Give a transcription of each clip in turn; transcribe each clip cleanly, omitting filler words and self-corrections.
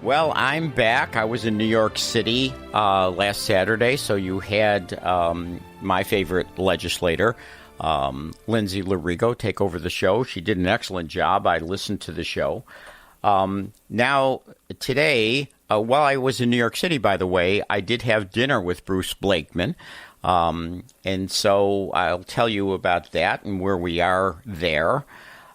Well, I'm back. I was in New York City last Saturday, so you had my favorite legislator, Lindsay Larigo, take over the show. She did an excellent job. I listened to the show. Now, today, while I was in New York City, by the way, I did have dinner with Bruce Blakeman. And so I'll tell you about that and where we are there.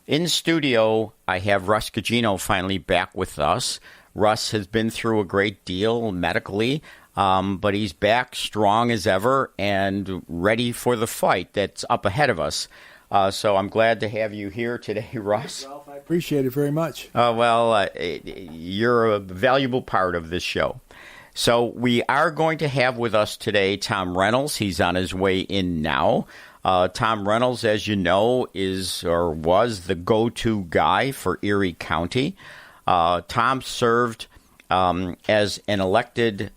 In studio, I have Russ GUGINO finally back with us. Russ has been through a great deal medically, but he's back strong as ever and ready for the fight that's up ahead of us. So I'm glad to have you here today, Russ. Ralph, I appreciate it very much. You're a valuable part of this show. So we are going to have with us today Tom Reynolds. He's on his way in now. Tom Reynolds, as you know, is or was the go-to guy for Erie County. Tom served as an elected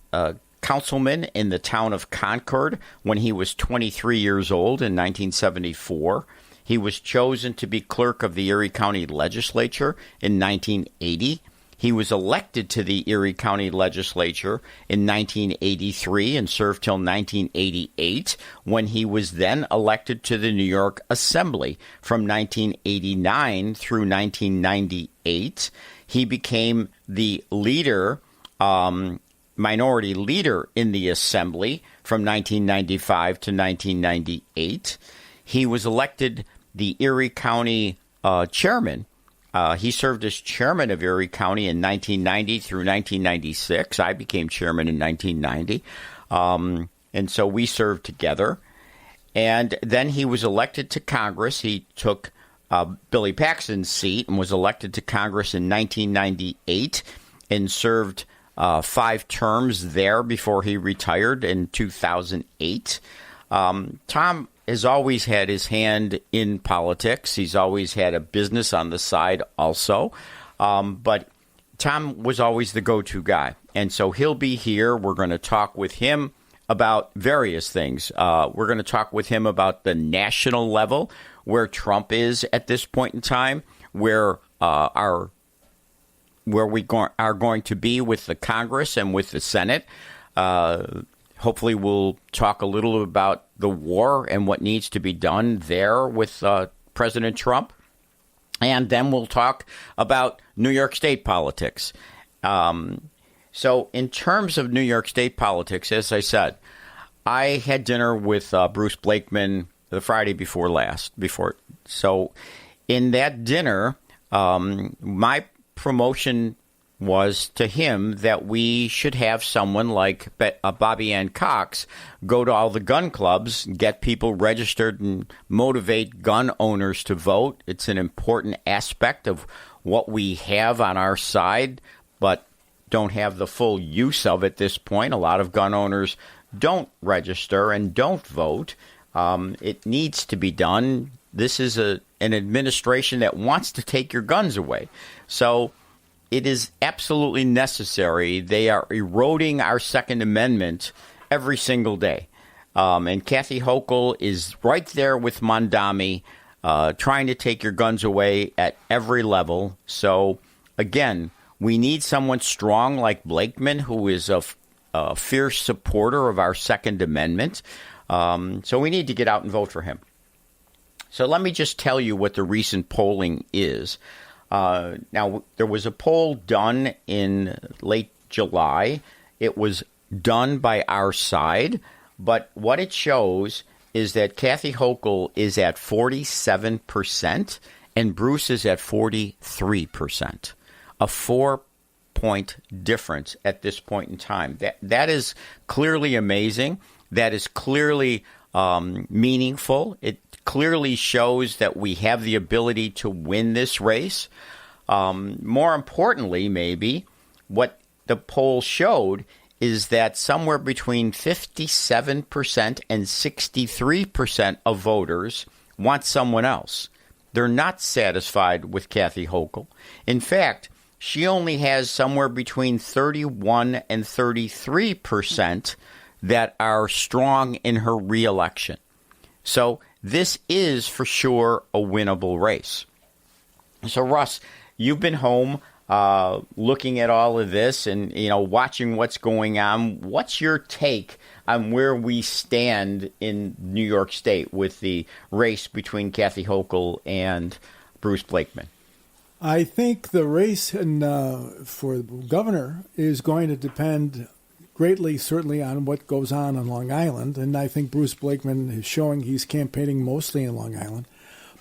councilman in the town of Concord when he was 23 years old in 1974. He was chosen to be clerk of the Erie County Legislature in 1980. He was elected to the Erie County Legislature in 1983 and served till 1988, when he was then elected to the New York Assembly from 1989 through 1998. He became the leader, minority leader in the Assembly from 1995 to 1998. He was elected the Erie County chairman. He served as chairman of Erie County in 1990 through 1996. I became chairman in 1990. And so we served together. And then he was elected to Congress. He took Billy Paxton's seat and was elected to Congress in 1998 and served 5 terms there before he retired in 2008. Tom has always had his hand in politics. He's always had a business on the side also. But Tom was always the go-to guy. And so he'll be here. We're going to talk with him about various things. We're going to talk with him about the national level, where Trump is at this point in time, where we are going to be with the Congress and with the Senate. Hopefully we'll talk a little about the war and what needs to be done there with President Trump. And then we'll talk about New York State politics. So in terms of New York State politics, as I said, I had dinner with Bruce Blakeman the Friday before last. So in that dinner, my promotion was to him that we should have someone like Bobby Ann Cox go to all the gun clubs, get people registered, and motivate gun owners to vote. It's an important aspect of what we have on our side, but don't have the full use of at this point. A lot of gun owners don't register and don't vote. It needs to be done. This is an administration that wants to take your guns away. So it is absolutely necessary. They are eroding our Second Amendment every single day. And Kathy Hochul is right there with Mondami, trying to take your guns away at every level. So, again, we need someone strong like Blakeman, who is a fierce supporter of our Second Amendment. So we need to get out and vote for him. So let me just tell you what the recent polling is. Now, there was a poll done in late July. It was done by our side, but what it shows is that Kathy Hochul is at 47% and Bruce is at 43%. A 4-point difference at this point in time. That is clearly amazing. That is clearly meaningful. It clearly shows that we have the ability to win this race. More importantly, maybe, what the poll showed is that somewhere between 57% and 63% of voters want someone else. They're not satisfied with Kathy Hochul. In fact, she only has somewhere between 31 and 33% that are strong in her reelection. So this is for sure a winnable race. So, Russ, you've been home. looking at all of this and, watching what's going on, what's your take on where we stand in New York State with the race between Kathy Hochul and Bruce Blakeman? I think the race for governor is going to depend greatly, certainly, on what goes on Long Island. And I think Bruce Blakeman is showing he's campaigning mostly in Long Island.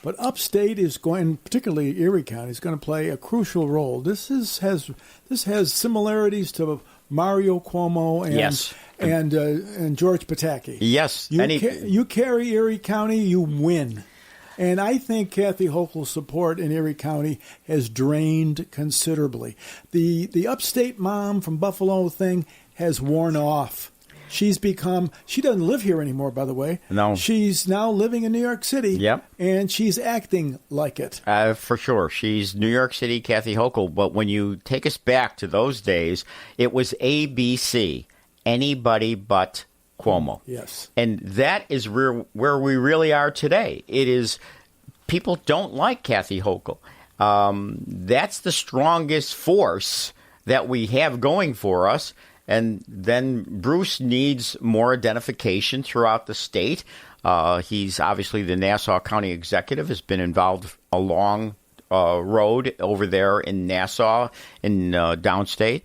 But upstate is going, particularly Erie County, is going to play a crucial role. This has similarities to Mario Cuomo and George Pataki. Yes. You carry Erie County, you win. And I think Kathy Hochul's support in Erie County has drained considerably. The upstate mom from Buffalo thing has worn off. She doesn't live here anymore, by the way. No. She's now living in New York City. Yep. And she's acting like it. For sure. She's New York City Kathy Hochul. But when you take us back to those days, it was ABC, anybody but Cuomo. Yes. And that is where we really are today. It is, people don't like Kathy Hochul. That's the strongest force that we have going for us. And then Bruce needs more identification throughout the state. He's obviously the Nassau County executive, has been involved a long road over there in Nassau, in downstate.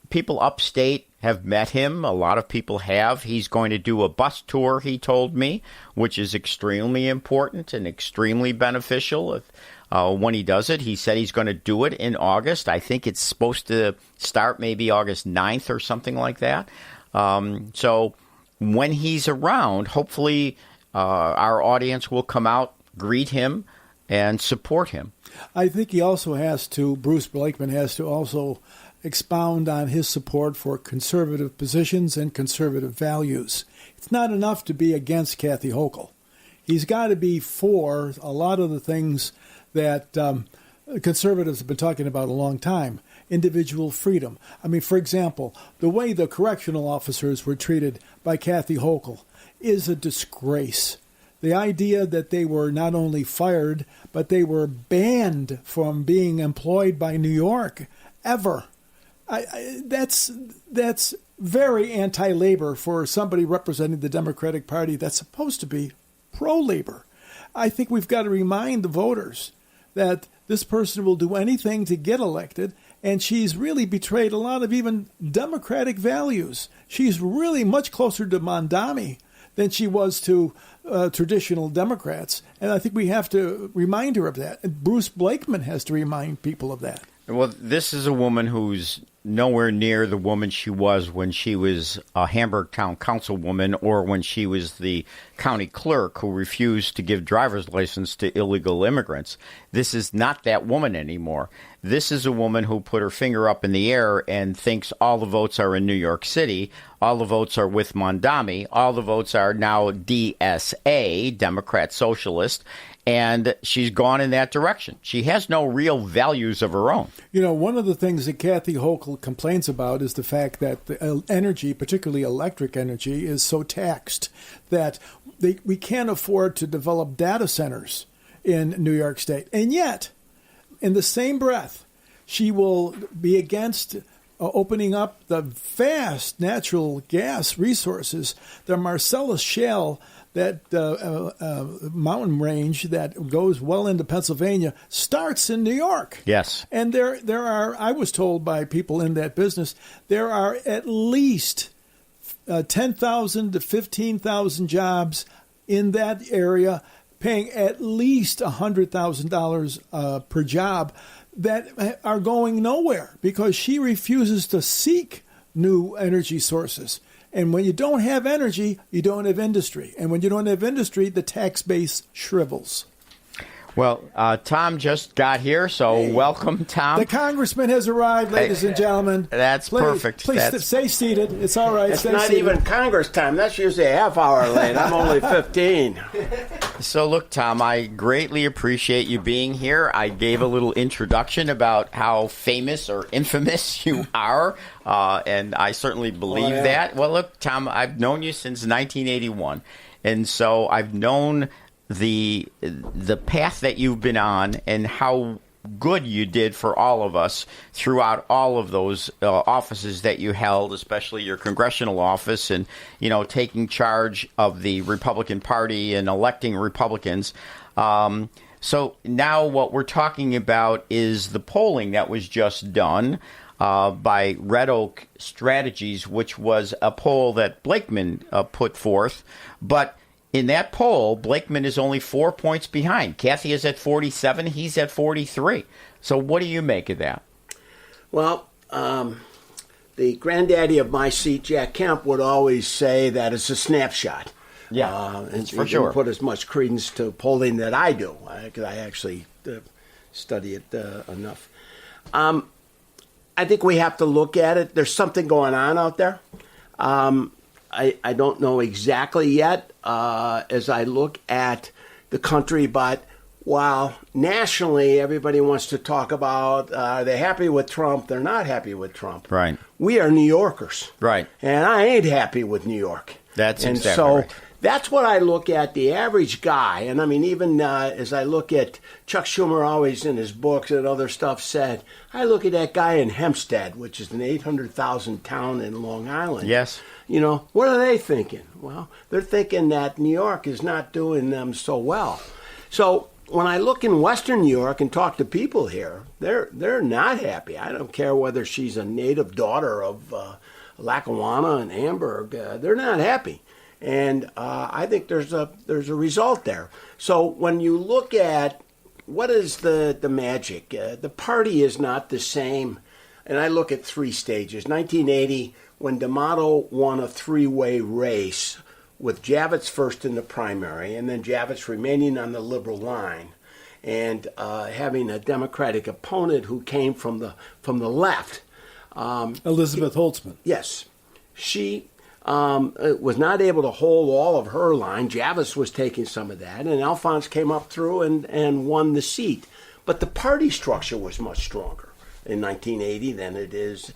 People upstate have met him. A lot of people have. He's going to do a bus tour, he told me, which is extremely important and extremely beneficial. When he does it, he said he's going to do it in August. I think it's supposed to start maybe August 9th or something like that. So when he's around, hopefully our audience will come out, greet him, and support him. I think Bruce Blakeman has to also expound on his support for conservative positions and conservative values. It's not enough to be against Kathy Hochul. He's got to be for a lot of the things that conservatives have been talking about a long time. Individual freedom. I mean, for example, the way the correctional officers were treated by Kathy Hochul is a disgrace. The idea that they were not only fired, but they were banned from being employed by New York ever. That's very anti-labor for somebody representing the Democratic Party that's supposed to be pro-labor. I think we've got to remind the voters that this person will do anything to get elected, and she's really betrayed a lot of even Democratic values. She's really much closer to Mondami than she was to traditional Democrats, and I think we have to remind her of that. And Bruce Blakeman has to remind people of that. Well, this is a woman who's nowhere near the woman she was when she was a Hamburg Town Councilwoman or when she was the county clerk who refused to give driver's license to illegal immigrants. This is not that woman anymore. This is a woman who put her finger up in the air and thinks all the votes are in New York City, all the votes are with Mondami, all the votes are now DSA, Democrat Socialist, and she's gone in that direction. She has no real values of her own. You know, one of the things that Kathy Hochul complains about is the fact that the energy, particularly electric energy, is so taxed that we can't afford to develop data centers in New York State. And yet, in the same breath, she will be against opening up the vast natural gas resources, the Marcellus Shale, that mountain range that goes well into Pennsylvania, starts in New York. Yes. And there are, I was told by people in that business, there are at least 10,000 to 15,000 jobs in that area, paying at least $100,000 per job, that are going nowhere because she refuses to seek new energy sources. And when you don't have energy, you don't have industry. And when you don't have industry, the tax base shrivels. Well, Tom just got here, so welcome, Tom. The congressman has arrived, ladies and gentlemen. That's perfect. Please stay seated. It's all right. It's not even Congress time. That's usually a half hour late. I'm only 15. So, look, Tom, I greatly appreciate you being here. I gave a little introduction about how famous or infamous you are, and I certainly believe that. Well, look, Tom, I've known you since 1981, and so I've known the path that you've been on and how good you did for all of us throughout all of those offices that you held, especially your congressional office, and taking charge of the Republican Party and electing Republicans. So now what we're talking about is the polling that was just done by Red Oak Strategies, which was a poll that Blakeman put forth. But in that poll, Blakeman is only 4 points behind. Kathy is at 47. He's at 43. So what do you make of that? Well, the granddaddy of my seat, Jack Kemp, would always say that it's a snapshot. Yeah, and for he sure. Don't put as much credence to polling that I do, because I actually study it enough. I think we have to look at it. There's something going on out there. I don't know exactly yet as I look at the country, but while nationally everybody wants to talk about are they happy with Trump, they're not happy with Trump. Right. We are New Yorkers. Right. And I ain't happy with New York. That's and exactly so right. That's what I look at, the average guy. And I mean, even as I look at Chuck Schumer always in his books and other stuff said, I look at that guy in Hempstead, which is an 800,000 town in Long Island. Yes. What are they thinking? Well, they're thinking that New York is not doing them so well. So when I look in Western New York and talk to people here, they're not happy. I don't care whether she's a native daughter of Lackawanna and Hamburg. They're not happy. And I think there's a result there. So when you look at what is the magic, the party is not the same. And I look at three stages. 1980, when D'Amato won a three-way race with Javits first in the primary, and then Javits remaining on the liberal line, and having a Democratic opponent who came from the left. Elizabeth Holtzman. Yes. She was not able to hold all of her line. Javits was taking some of that, and Alphonse came up through and won the seat. But the party structure was much stronger in 1980 than it is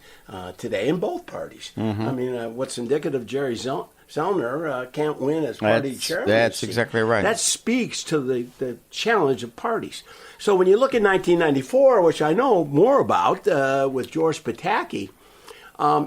today in both parties. Mm-hmm. I mean, what's indicative, Jerry Zellner can't win as party chairman. That's exactly right. That speaks to the challenge of parties. So when you look at 1994, which I know more about with George Pataki,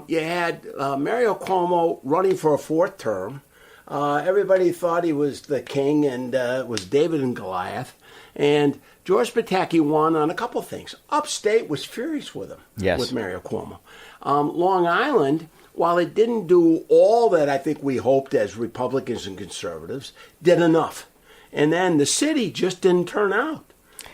you had Mario Cuomo running for a fourth term. Everybody thought he was the king and it was David and Goliath. And George Pataki won on a couple things. Upstate was furious with him, with Mario Cuomo. Long Island, while it didn't do all that I think we hoped as Republicans and conservatives, did enough. And then the city just didn't turn out.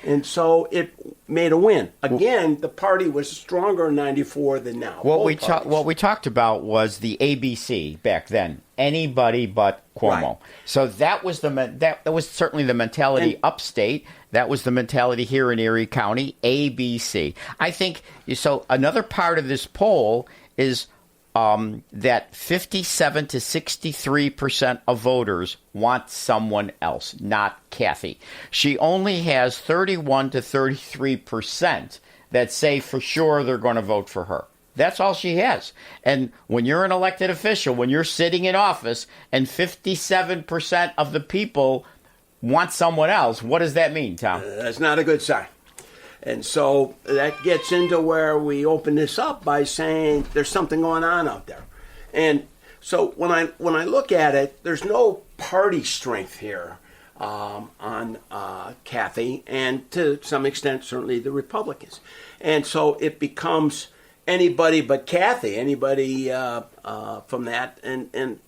And so it made a win. Again, the party was stronger in 94 than now. What we talked about was the ABC back then. Anybody but Cuomo. Right. So that was that was certainly the mentality upstate. That was the mentality here in Erie County. ABC. I think so. Another part of this poll is that 57 to 63% of voters want someone else, not Kathy. She only has 31 to 33% that say for sure they're going to vote for her. That's all she has. And when you're an elected official, when you're sitting in office and 57% of the people want someone else, what does that mean, Tom? That's not a good sign. And so that gets into where we open this up by saying there's something going on out there. And so when I look at it, there's no party strength here on Kathy, and to some extent, certainly the Republicans. And so it becomes anybody but Kathy, anybody from that. And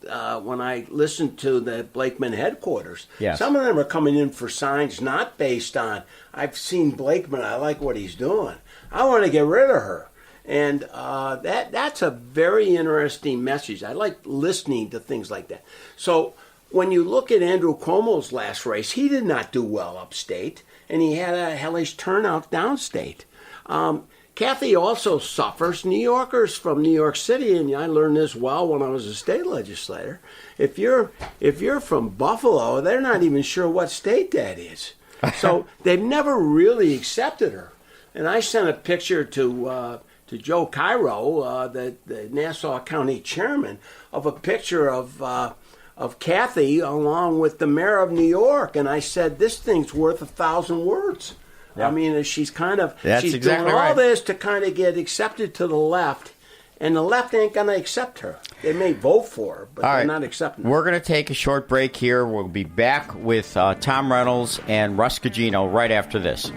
when I listen to the Blakeman headquarters, some of them are coming in for signs not based on, I've seen Blakeman, I like what he's doing, I want to get rid of her. And that's a very interesting message. I like listening to things like that. So when you look at Andrew Cuomo's last race, he did not do well upstate, and he had a hellish turnout downstate. Kathy also suffers. New Yorkers from New York City, and I learned this well when I was a state legislator. If you're from Buffalo, they're not even sure what state that is. So they've never really accepted her. And I sent a picture to Joe Cairo, the Nassau County chairman, of a picture of Kathy along with the mayor of New York, and I said, this thing's worth 1,000 words. I mean, she's kind of That's exactly doing all right. this to kind of get accepted to the left, and the left ain't going to accept her. They may vote for her, but they're not accepting her. We're going to take a short break here. We'll be back with Tom Reynolds and Russ GUGINO right after this.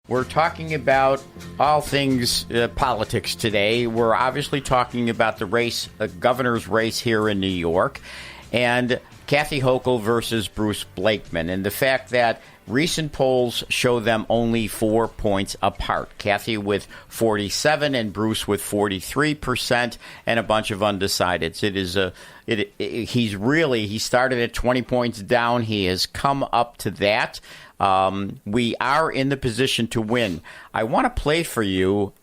We're talking about all things politics today. We're obviously talking about the race, governor's race here in New York, and Kathy Hochul versus Bruce Blakeman, and the fact that recent polls show them only 4 points apart. Kathy with 47 and Bruce with 43% and a bunch of undecideds. He started at 20 points down. He has come up to that. We are in the position to win. I want to play for you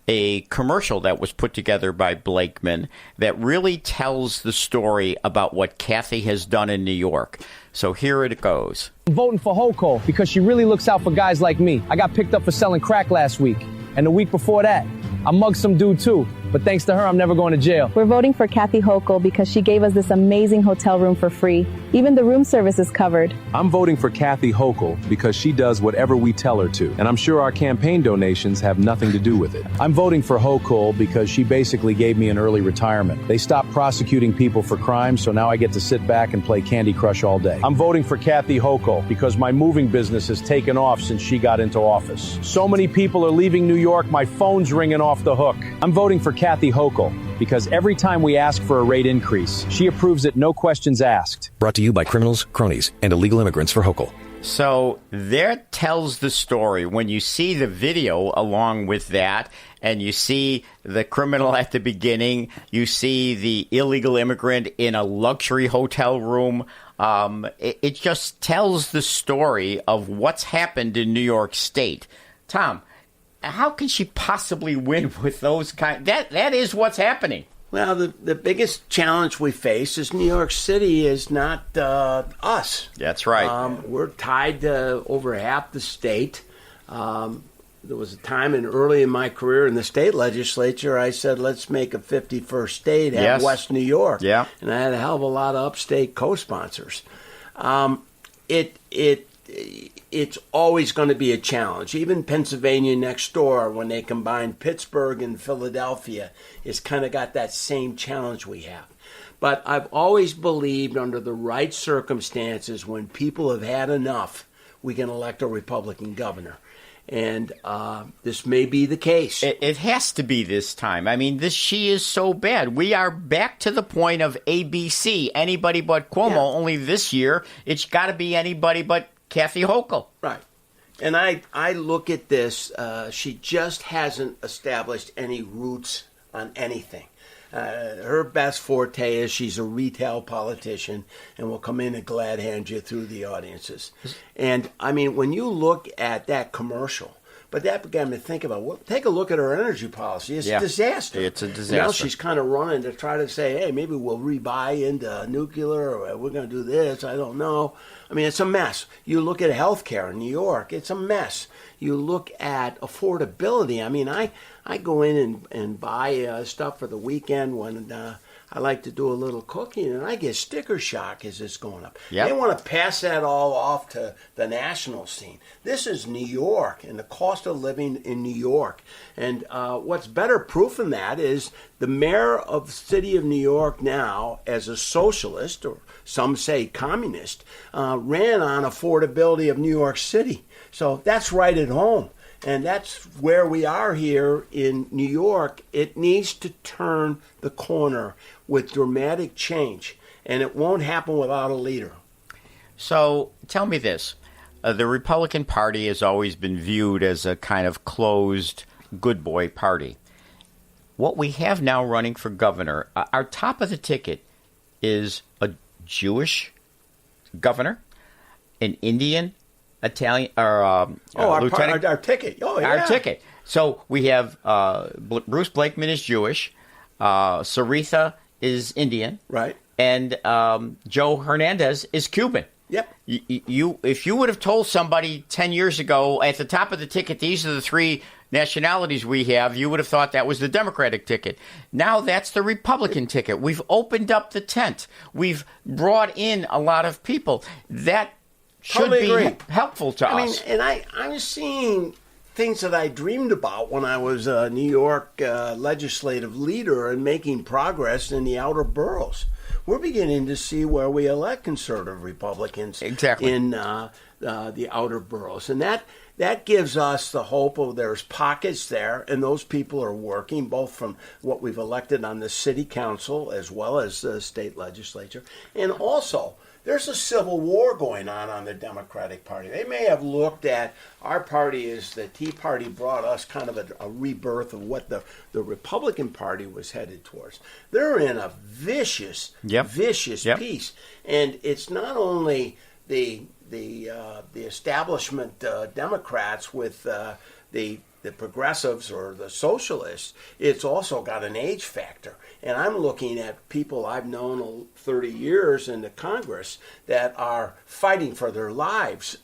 a commercial that was put together by Blakeman that really tells the story about what Kathy has done in New York. So here it goes. I'm voting for Hochul because she really looks out for guys like me. I got picked up for selling crack last week, and the week before that, I mugged some dude too. But thanks to her, I'm never going to jail. We're voting for Kathy Hochul because she gave us this amazing hotel room for free. Even the room service is covered. I'm voting for Kathy Hochul because she does whatever we tell her to, and I'm sure our campaign donations have nothing to do with it. I'm voting for Hochul because she basically gave me an early retirement. They stopped prosecuting people for crimes, so now I get to sit back and play Candy Crush all day. I'm voting for Kathy Hochul because my moving business has taken off since she got into office. So many people are leaving New York, my phone's ringing off the hook. I'm voting for Kathy Hochul because every time we ask for a rate increase, she approves it, no questions asked. Brought to you by criminals, cronies, and illegal immigrants for Hochul. So that tells the story. When you see the video along with that, and you see the criminal at the beginning, you see the illegal immigrant in a luxury hotel room, it just tells the story of what's happened in New York State. Tom, how can she possibly win with those kind? That is what's happening. Well, the biggest challenge we face is New York City is not us. That's right. We're tied to over half the state. There was a time early in my career in the state legislature, I said, let's make a 51st state, have West New York. Yeah. And I had a hell of a lot of upstate co-sponsors. It's always going to be a challenge. Even Pennsylvania next door, when they combined Pittsburgh and Philadelphia, it's kind of got that same challenge we have. But I've always believed under the right circumstances, when people have had enough, we can elect a Republican governor. And this may be the case. It has to be this time. I mean, she is so bad. We are back to the point of ABC, anybody but Cuomo. Yeah. Only this year, it's got to be anybody but Kathy Hochul. Right. And I look at this, she just hasn't established any roots on anything. Her best forte is she's a retail politician and will come in and glad hand you through the audiences. And, I mean, when you look at that commercial, but that began me to think about, well, take a look at her energy policy. It's a disaster. It's a disaster. Now she's kind of running to try to say, hey, maybe we'll rebuy into nuclear, or we're going to do this. I don't know. I mean, it's a mess. You look at healthcare in New York, it's a mess. You look at affordability. I mean, I go in and buy stuff for the weekend when I like to do a little cooking, and I get sticker shock as it's going up. Yep. They want to pass that all off to the national scene. This is New York and the cost of living in New York. And what's better proof than that is the mayor of the city of New York now, as a socialist, or some say communist, ran on affordability of New York City. So that's right at home. And that's where we are here in New York. It needs to turn the corner with dramatic change, and it won't happen without a leader. So tell me this. The Republican Party has always been viewed as a kind of closed, good boy party. What we have now running for governor, our top of the ticket is a Jewish governor, an Indian, Italian, or lieutenant. Our ticket. Oh, yeah. Our ticket. So we have Bruce Blakeman is Jewish, Sarita is Indian, Right. and Joe Hernandez is Cuban. Yep. If you would have told somebody 10 years ago at the top of the ticket, these are the three nationalities we have, you would have thought that was the Democratic ticket. Now that's the Republican ticket. We've opened up the tent. We've brought in a lot of people. That should Totally be agree. helpful to us. And I'm seeing things that I dreamed about when I was a New York legislative leader and making progress in the outer boroughs. We're beginning to see where we elect conservative Republicans Exactly. in the outer boroughs. And that gives us the hope of there's pockets there, and those people are working, both from what we've elected on the city council as well as the state legislature. And also, there's a civil war going on the Democratic Party. They may have looked at our party as the Tea Party brought us kind of a rebirth of what the Republican Party was headed towards. They're in a vicious piece. And it's not only the establishment Democrats with the progressives or the socialists, it's also got an age factor. And I'm looking at people I've known 30 years in the Congress that are fighting for their lives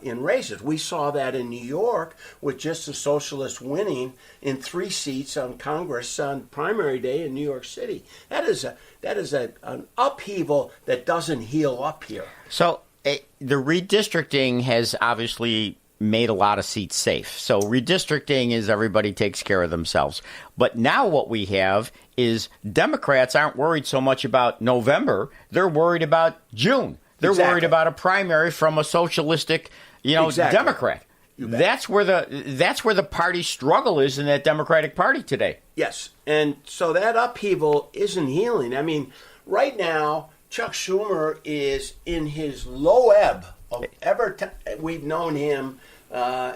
in races. We saw that in New York with just the socialists winning in 3 seats on Congress on primary day in New York City. That is an upheaval that doesn't heal up here. So the redistricting has obviously made a lot of seats safe. So redistricting is everybody takes care of themselves. But now what we have is Democrats aren't worried so much about November. They're worried about June. They're worried about a primary from a socialistic, Democrat. That's where the party struggle is in that Democratic Party today. Yes. And so that upheaval isn't healing. I mean, right now, Chuck Schumer is in his low ebb of we've known him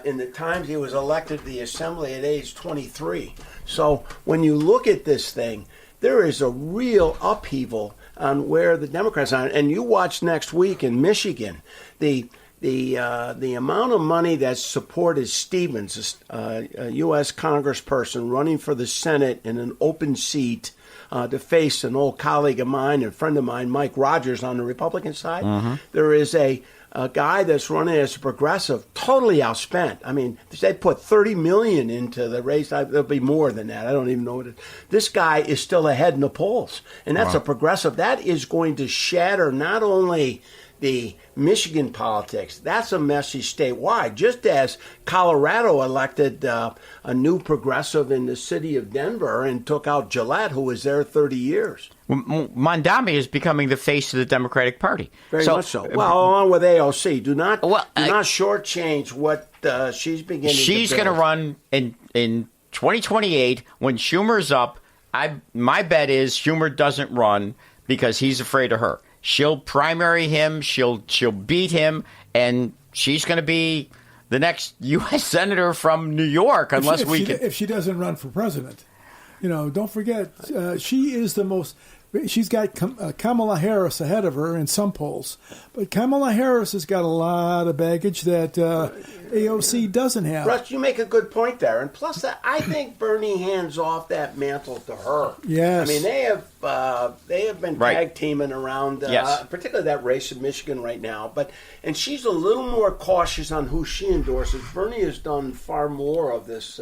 in the times he was elected to the Assembly at age 23. So when you look at this thing, there is a real upheaval on where the Democrats are. And you watch next week in Michigan, the amount of money that supported Stevens, a U.S. congressperson running for the Senate in an open seat, to face an old colleague of mine and friend of mine, Mike Rogers, on the Republican side. Mm-hmm. There is a guy that's running as a progressive, totally outspent. I mean, they put $30 million into the race. There'll be more than that. I don't even know what it is. This guy is still ahead in the polls, and that's a progressive. That is going to shatter not only the Michigan politics. That's a message statewide. Just as Colorado elected a new progressive in the city of Denver and took out Gillette, who was there 30 years. Mondami is becoming the face of the Democratic Party. Very much so. Well, along with AOC. Do not shortchange what she's beginning to build. She's going to run in 2028 when Schumer's up. My bet is Schumer doesn't run because he's afraid of her. She'll primary him, she'll beat him, and she's going to be the next U.S. Senator from New York if she doesn't run for president. Don't forget, she is the most... She's got Kamala Harris ahead of her in some polls. But Kamala Harris has got a lot of baggage that AOC doesn't have. Russ, you make a good point there. And plus, I think Bernie hands off that mantle to her. Yes. I mean, they have been tag teaming around, particularly that race in Michigan right now. And she's a little more cautious on who she endorses. Bernie has done far more of this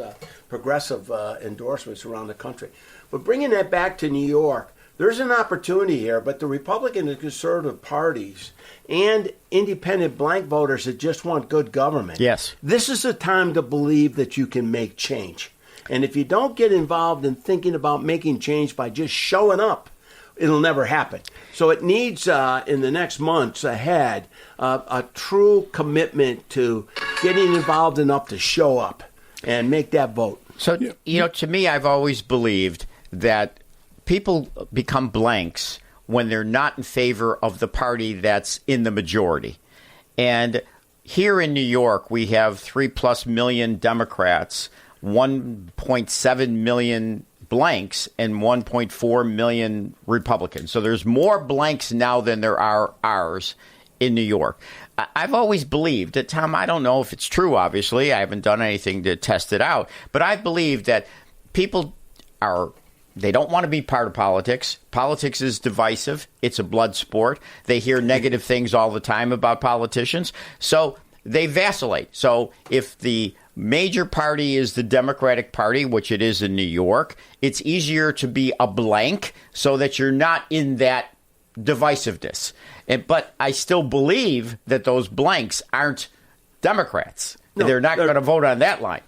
progressive endorsements around the country. But bringing that back to New York, there's an opportunity here, but the Republican and conservative parties and independent blank voters that just want good government. Yes. This is a time to believe that you can make change. And if you don't get involved in thinking about making change by just showing up, it'll never happen. So it needs, in the next months ahead, a true commitment to getting involved enough to show up and make that vote. So, to me, I've always believed that people become blanks when they're not in favor of the party that's in the majority. And here in New York, we have 3+ million Democrats, 1.7 million blanks, and 1.4 million Republicans. So there's more blanks now than there are ours in New York. I've always believed that, Tom, I don't know if it's true, obviously. I haven't done anything to test it out. But I believe that people are They don't want to be part of politics. Politics is divisive. It's a blood sport. They hear negative things all the time about politicians. So they vacillate. So if the major party is the Democratic Party, which it is in New York, it's easier to be a blank so that you're not in that divisiveness. But I still believe that those blanks aren't Democrats. No, they're not going to vote on that line.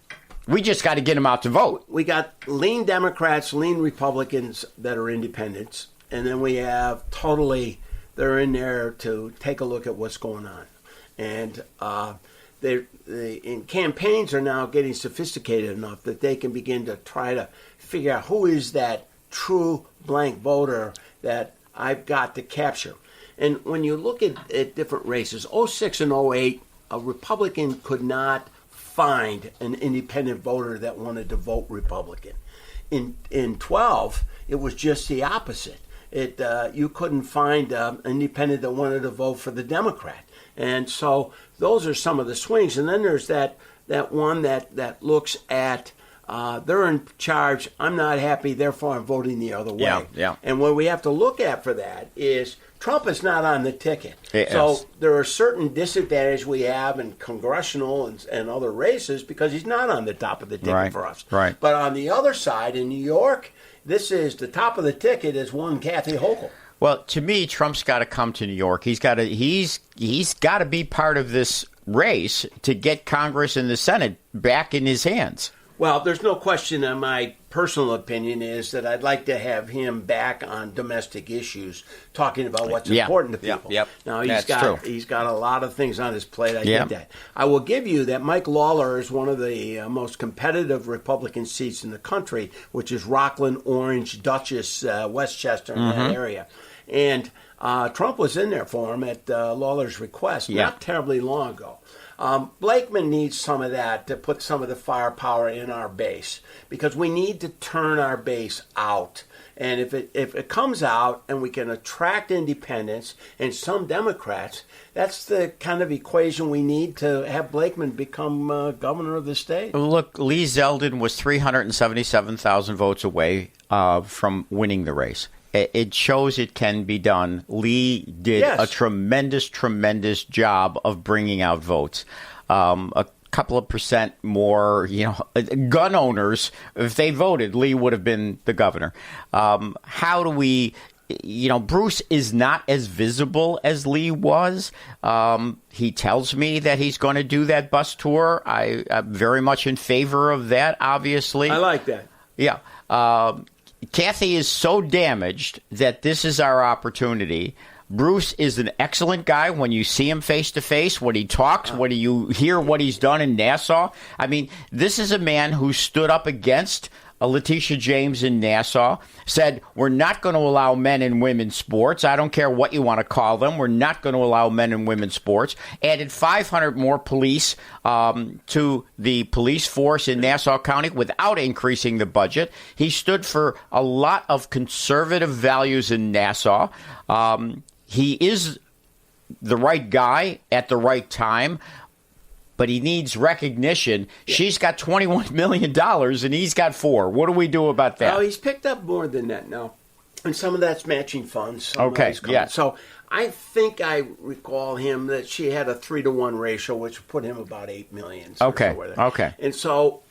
We just got to get them out to vote. We got lean Democrats, lean Republicans that are independents, and then we have they're in there to take a look at what's going on. And campaigns are now getting sophisticated enough that they can begin to try to figure out who is that true blank voter that I've got to capture. And when you look at different races, 06 and 08, a Republican could not find an independent voter that wanted to vote Republican. In 12, it was just the opposite. You couldn't find an independent that wanted to vote for the Democrat. And so those are some of the swings. And then there's that one that looks at they're in charge, I'm not happy, therefore I'm voting the other way. Yeah. And what we have to look at for that is Trump is not on the ticket. Yes. So there are certain disadvantages we have in congressional and other races because he's not on the top of the ticket for us. Right. But on the other side, in New York, this is the top of the ticket is one Kathy Hochul. Well, to me, Trump's got to come to New York. He's got to be part of this race to get Congress and the Senate back in his hands. Well, there's no question that my personal opinion is that I'd like to have him back on domestic issues, talking about what's important to people. Yep. Now, he's got a lot of things on his plate. I get that. I will give you that Mike Lawler is one of the most competitive Republican seats in the country, which is Rockland, Orange, Dutchess, Westchester, in that area. And Trump was in there for him at Lawler's request not terribly long ago. Blakeman needs some of that to put some of the firepower in our base because we need to turn our base out. And if it comes out and we can attract independents and some Democrats, that's the kind of equation we need to have Blakeman become governor of the state. Look, Lee Zeldin was 377,000 votes away from winning the race. It shows it can be done. Lee did a tremendous job of bringing out votes. A couple of percent more, gun owners, if they voted, Lee would have been the governor. How do we, Bruce is not as visible as Lee was. He tells me that he's going to do that bus tour. I'm very much in favor of that, obviously. I like that. Yeah. Kathy is so damaged that this is our opportunity. Bruce is an excellent guy when you see him face to face, when he talks, when you hear what he's done in Nassau. I mean, this is a man who stood up against Letitia James in Nassau, said, we're not going to allow men and women sports. I don't care what you want to call them. We're not going to allow men and women sports. Added 500 more police to the police force in Nassau County without increasing the budget. He stood for a lot of conservative values in Nassau. He is the right guy at the right time. But he needs recognition. She's got $21 million, and he's got $4 million. What do we do about that? Oh, he's picked up more than that now. And some of that's matching funds. Okay, yeah. So I think I recall him that she had a 3-to-1 ratio, which put him about $8 million. Okay. And so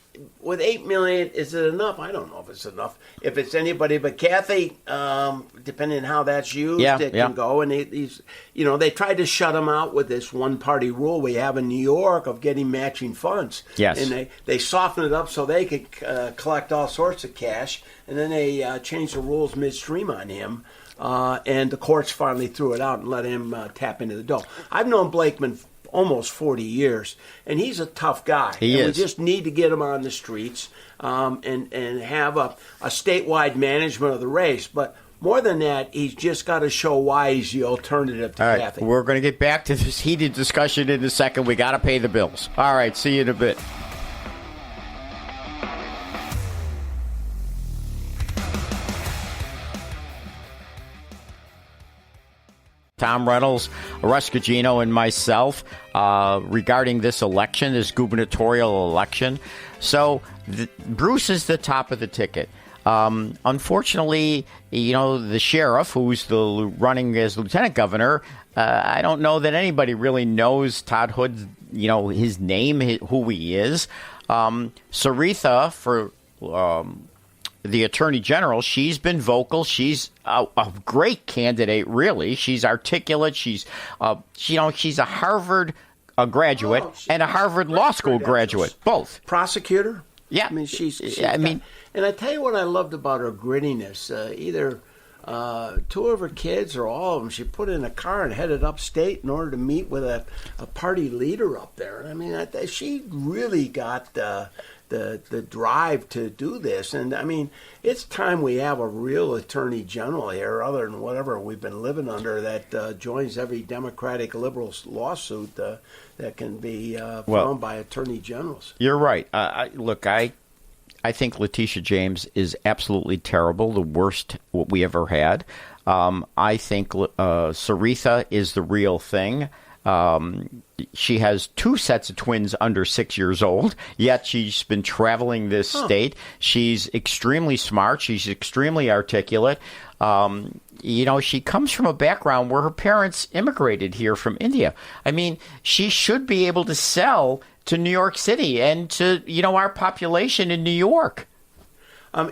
with $8 million, is it enough? I don't know if it's enough. If it's anybody but Kathy, depending on how that's used, it can go. And they tried to shut him out with this one-party rule we have in New York of getting matching funds. Yes. And they softened it up so they could collect all sorts of cash. And then they changed the rules midstream on him. And the courts finally threw it out and let him tap into the dough. I've known Blakeman almost 40 years, and he's a tough guy. He is. We just need to get him on the streets and have a statewide management of the race. But more than that, he's just got to show why he's the alternative to Kathy. We're going to get back to this heated discussion in a second. We got to pay the bills. All right, see you in a bit. Tom Reynolds, Russ GUGINO, and myself regarding this election, this gubernatorial election. So Bruce is the top of the ticket. Unfortunately, the sheriff, who's running as lieutenant governor, I don't know that anybody really knows Todd Hood's, his name, who he is. Saritha, for the attorney general, she's been vocal. She's a great candidate, really. She's articulate. She's a Harvard graduate and a Harvard Law School graduate, both. Prosecutor? Yeah. I mean, and I tell you what I loved about her grittiness. Either two of her kids or all of them, she put in a car and headed upstate in order to meet with a party leader up there. I mean, she really got the drive to do this. And, I mean, it's time we have a real attorney general here, other than whatever we've been living under, that joins every Democratic liberal lawsuit that can be found by attorney generals. You're right. I think Letitia James is absolutely terrible, the worst what we ever had. I think Saritha is the real thing. She has two sets of twins under 6 years old, yet she's been traveling this state. She's extremely smart. She's extremely articulate. She comes from a background where her parents immigrated here from India. I mean, she should be able to sell to New York City and to, our population in New York.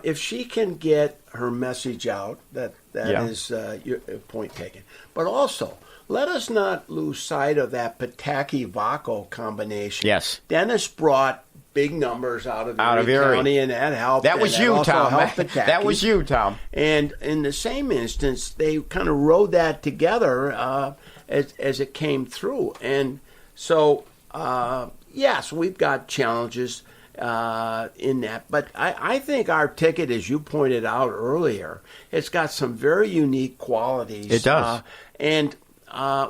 If she can get her message out, that is your point taken. But also, let us not lose sight of that Pataki-Vaco combination. Yes. Dennis brought big numbers out of Erie County, and that helped. That was you, Tom. That was you, Tom. And in the same instance, they kind of rode that together as it came through. And so, yes, we've got challenges in that. But I think our ticket, as you pointed out earlier, it's got some very unique qualities. It does. And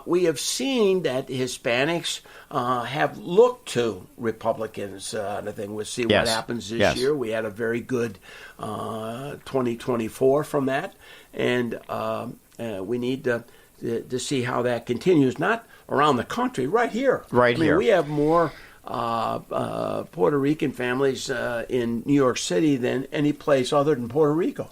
we have seen that Hispanics have looked to Republicans. I think we'll see what happens this year. We had a very good 2024 from that, and we need to see how that continues. Not around the country, right here. Right here. We have more Puerto Rican families in New York City than any place other than Puerto Rico.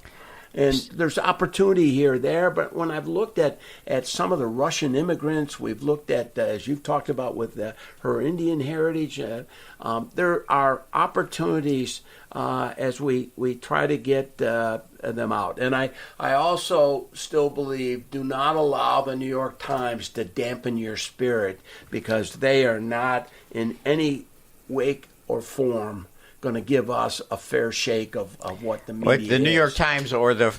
And there's opportunity here or there, but when I've looked at some of the Russian immigrants, we've looked at, as you've talked about with her Indian heritage, there are opportunities as we try to get them out. And I also still believe, do not allow the New York Times to dampen your spirit, because they are not in any way or form going to give us a fair shake of what the media the New York Times, or the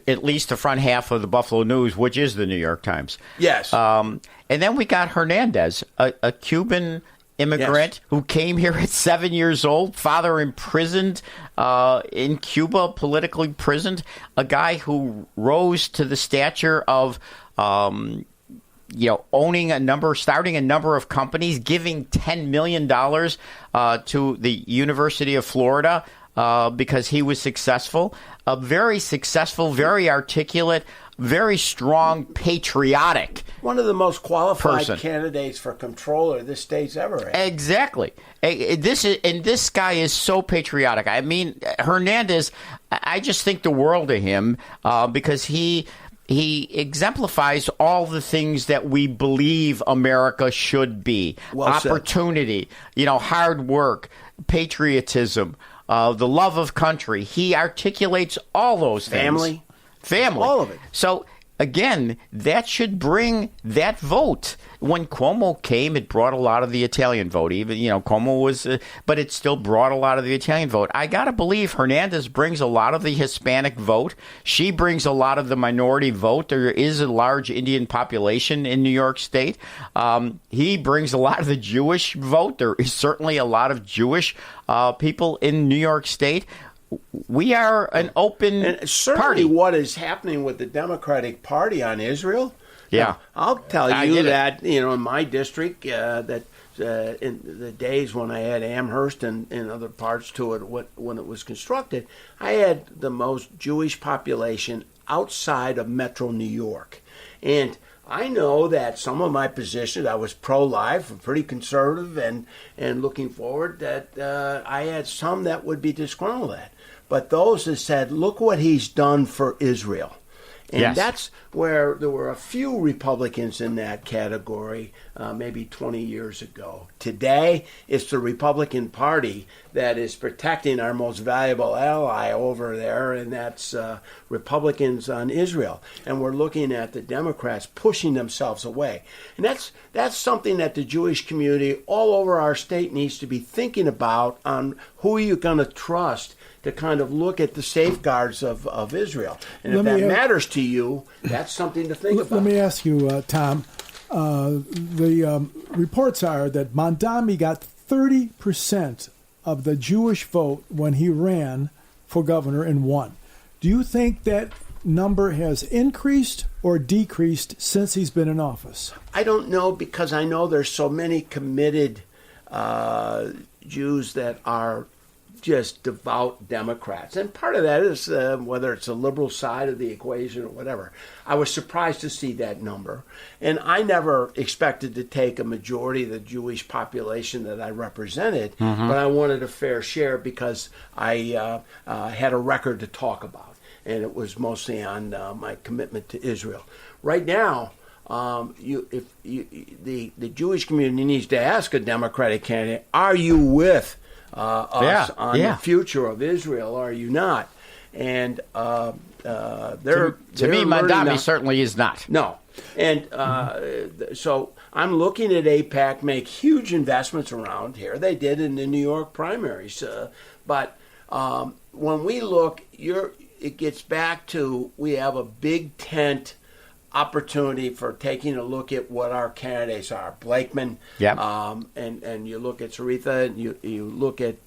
at least the front half of the Buffalo News, which is the New York Times. Yes. And then we got Hernandez, a Cuban immigrant who came here at 7 years old, father imprisoned in Cuba, politically imprisoned, a guy who rose to the stature of starting a number of companies, giving $10 million to the University of Florida because he was successful. A very successful, very articulate, very strong, patriotic. One of the most qualified person. Candidates for comptroller this state's ever had. Exactly. This guy is so patriotic. I mean, Hernandez, I just think the world of him because he exemplifies all the things that we believe America should be. Well Opportunity, hard work, patriotism, the love of country. He articulates all those things. Family. All of it. So, again, that should bring that vote. When Cuomo came, it brought a lot of the Italian vote. Even, Cuomo was, but it still brought a lot of the Italian vote. I got to believe Hernandez brings a lot of the Hispanic vote. She brings a lot of the minority vote. There is a large Indian population in New York State. He brings a lot of the Jewish vote. There is certainly a lot of Jewish people in New York State. We are an open and certainly party. What is happening with the Democratic Party on Israel? Yeah. Now, I'll tell you that, in my district, that in the days when I had Amherst and other parts to it when it was constructed, I had the most Jewish population outside of Metro New York. And I know that some of my positions, I was pro-life, pretty conservative, and looking forward, that I had some that would be disgruntled at. But those that said, look what he's done for Israel. And yes. That's where there were a few Republicans in that category maybe 20 years ago. Today, it's the Republican Party that is protecting our most valuable ally over there, and that's Republicans on Israel. And we're looking at the Democrats pushing themselves away. And that's something that the Jewish community all over our state needs to be thinking about on who you're going to trust to kind of look at the safeguards of Israel. And if that matters to you, that's something to think about. Let me ask you, Tom. The reports are that Mondami got 30% of the Jewish vote when he ran for governor and won. Do you think that number has increased or decreased since he's been in office? I don't know, because I know there's so many committed Jews that are just devout Democrats. And part of that is whether it's the liberal side of the equation or whatever. I was surprised to see that number. And I never expected to take a majority of the Jewish population that I represented, but I wanted a fair share because I had a record to talk about. And it was mostly on my commitment to Israel. Right now, the Jewish community needs to ask a Democratic candidate, are you with us on the future of Israel, are you not? And to me, Mondami certainly is not. No. And so I'm looking at AIPAC make huge investments around here. They did in the New York primaries. But when we look, it gets back to we have a big tent opportunity for taking a look at what our candidates are. Blakeman, and you look at Saritha, and you look at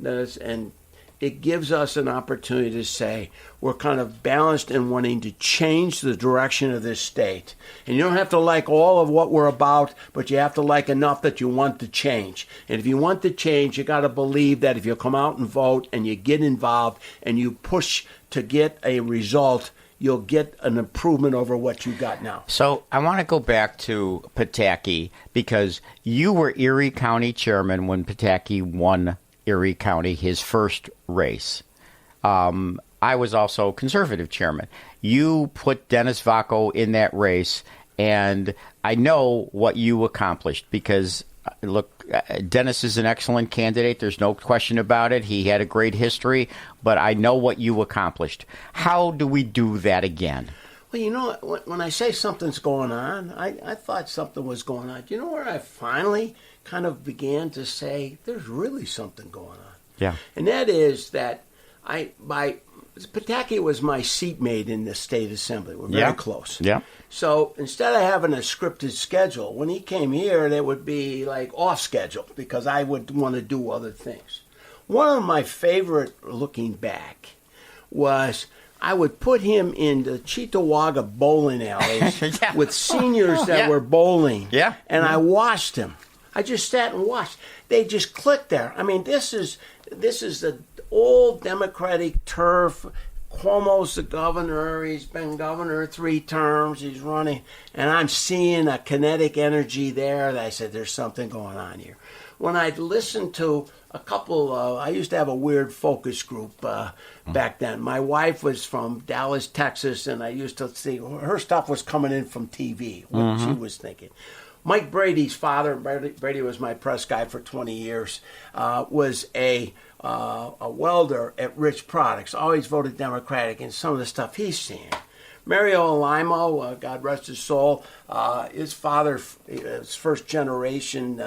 Dennis, and it gives us an opportunity to say we're kind of balanced in wanting to change the direction of this state. And you don't have to like all of what we're about, but you have to like enough that you want to change. And if you want to change, you got to believe that if you come out and vote and you get involved and you push to get a result, you'll get an improvement over what you got now. So I want to go back to Pataki, because you were Erie County chairman when Pataki won Erie County, his first race. I was also conservative chairman. You put Dennis Vacco in that race, and I know what you accomplished because, look, Dennis is an excellent candidate. There's no question about it. He had a great history, but I know what you accomplished. How do we do that again? Well, you know, when I say something's going on, I thought something was going on. You know where I finally kind of began to say there's really something going on? Yeah. And that is that Pataki was my seatmate in the state assembly. We're very close. Yeah. So instead of having a scripted schedule, when he came here, it would be like off schedule because I would want to do other things. One of my favorite looking back was I would put him in the Cheektowaga bowling alleys with seniors that were bowling. Yeah. And I watched him. I just sat and watched. They just clicked there. I mean, this is the old Democratic turf. Cuomo's the governor. He's been governor 3 terms. He's running. And I'm seeing a kinetic energy there that I said, there's something going on here. When I'd listened to a couple, I used to have a weird focus group back then. My wife was from Dallas, Texas, and I used to see her stuff was coming in from TV, what she was thinking. Mike Brady's father, Brady was my press guy for 20 years, was a welder at Rich Products, always voted Democratic in some of the stuff he's seen. Mario Alaimo, God rest his soul, his father is first generation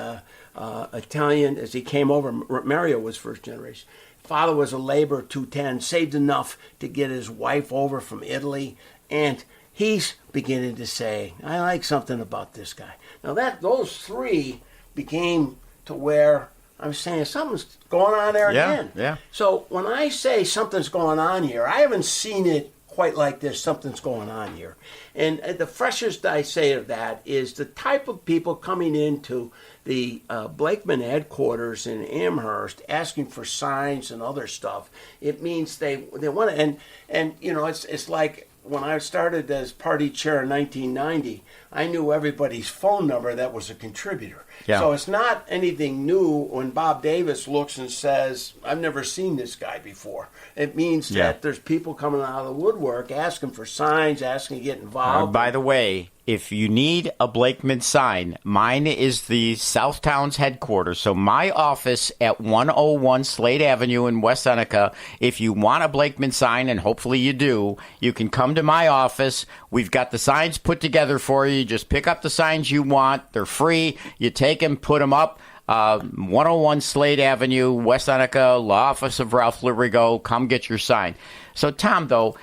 Italian. As he came over, Mario was first generation. Father was a laborer, 210, saved enough to get his wife over from Italy, and he's beginning to say, I like something about this guy. Now those 3 became to where I'm saying something's going on there again. Yeah. So when I say something's going on here, I haven't seen it quite like this. Something's going on here. And the freshest I say of that is the type of people coming into the Blakeman headquarters in Amherst asking for signs and other stuff. It means they want to, and you know, it's like when I started as party chair in 1990, I knew everybody's phone number that was a contributor. Yeah. So it's not anything new when Bob Davis looks and says, I've never seen this guy before. It means that there's people coming out of the woodwork asking for signs, asking to get involved. By the way, if you need a Blakeman sign, mine is the Southtowns headquarters. So my office at 101 Slade Avenue in West Seneca. If you want a Blakeman sign, and hopefully you do, you can come to my office. We've got the signs put together for you. Just pick up the signs you want. They're free. You take them, put them up. 101 Slade Avenue, West Seneca, Law Office of Ralph Lurigo. Come get your sign. So, Tom, though,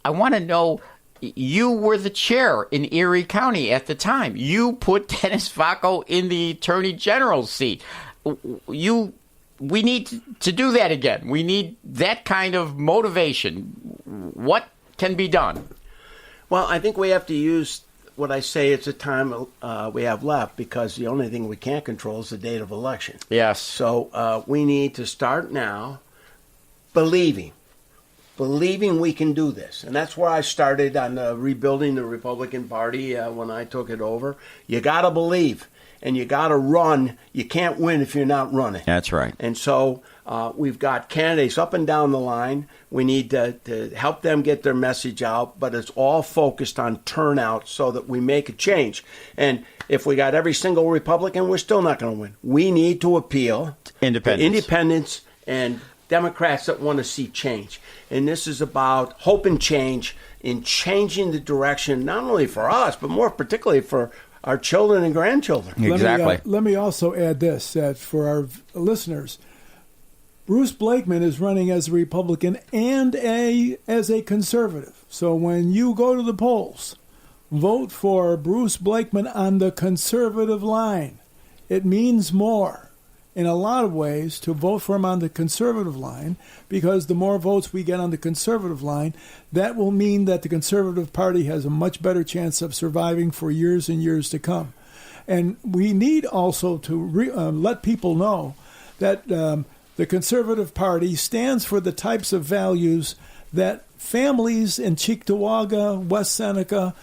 I want to know, you were the chair in Erie County at the time. You put Dennis Vacco in the Attorney General's seat. We need to do that again. We need that kind of motivation. What can be done? Well, I think we have to use what I say it's the time we have left, because the only thing we can't control is the date of election. Yes. So we need to start now believing we can do this. And that's where I started on rebuilding the Republican Party when I took it over. You got to believe, and you got to run. You can't win if you're not running. That's right. And so we've got candidates up and down the line. We need to help them get their message out, but it's all focused on turnout so that we make a change. And if we got every single Republican, we're still not going to win. We need to appeal to independents and Democrats that want to see change. And this is about hope and change, in changing the direction, not only for us, but more particularly for our children and grandchildren. Exactly. Let me also add this, that for our listeners, Bruce Blakeman is running as a Republican and as a conservative. So when you go to the polls, vote for Bruce Blakeman on the conservative line. It means more in a lot of ways to vote for him on the conservative line, because the more votes we get on the conservative line, that will mean that the Conservative Party has a much better chance of surviving for years and years to come. And we need also to let people know that the Conservative Party stands for the types of values that families in Cheektowaga, West Seneca,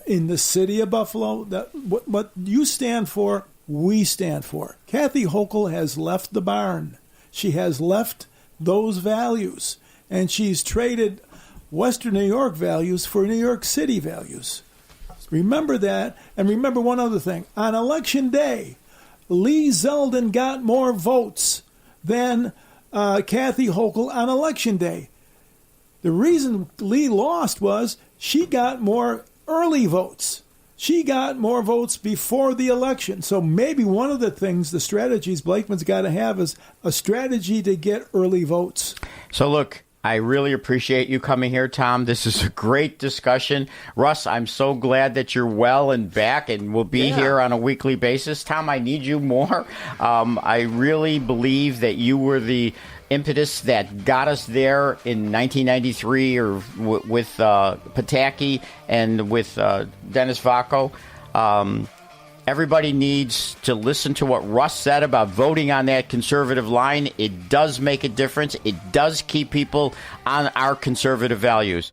in the city of Buffalo, that what you stand for, we stand for. Kathy Hochul has left the barn. She has left those values, and she's traded Western New York values for New York City values. Remember that, and remember one other thing. On Election Day, Lee Zeldin got more votes than Kathy Hochul on Election Day. The reason Lee lost was she got more early votes. She got more votes before the election. So maybe one of the things, the strategies Blakeman's got to have is a strategy to get early votes. So look, I really appreciate you coming here, Tom. This is a great discussion. Russ, I'm so glad that you're well and back and will be here on a weekly basis. Tom, I need you more. I really believe that you were the impetus that got us there in 1993 or with Pataki and with Dennis Vacco. Everybody needs to listen to what Russ said about voting on that conservative line. It does make a difference. It does keep people on our conservative values.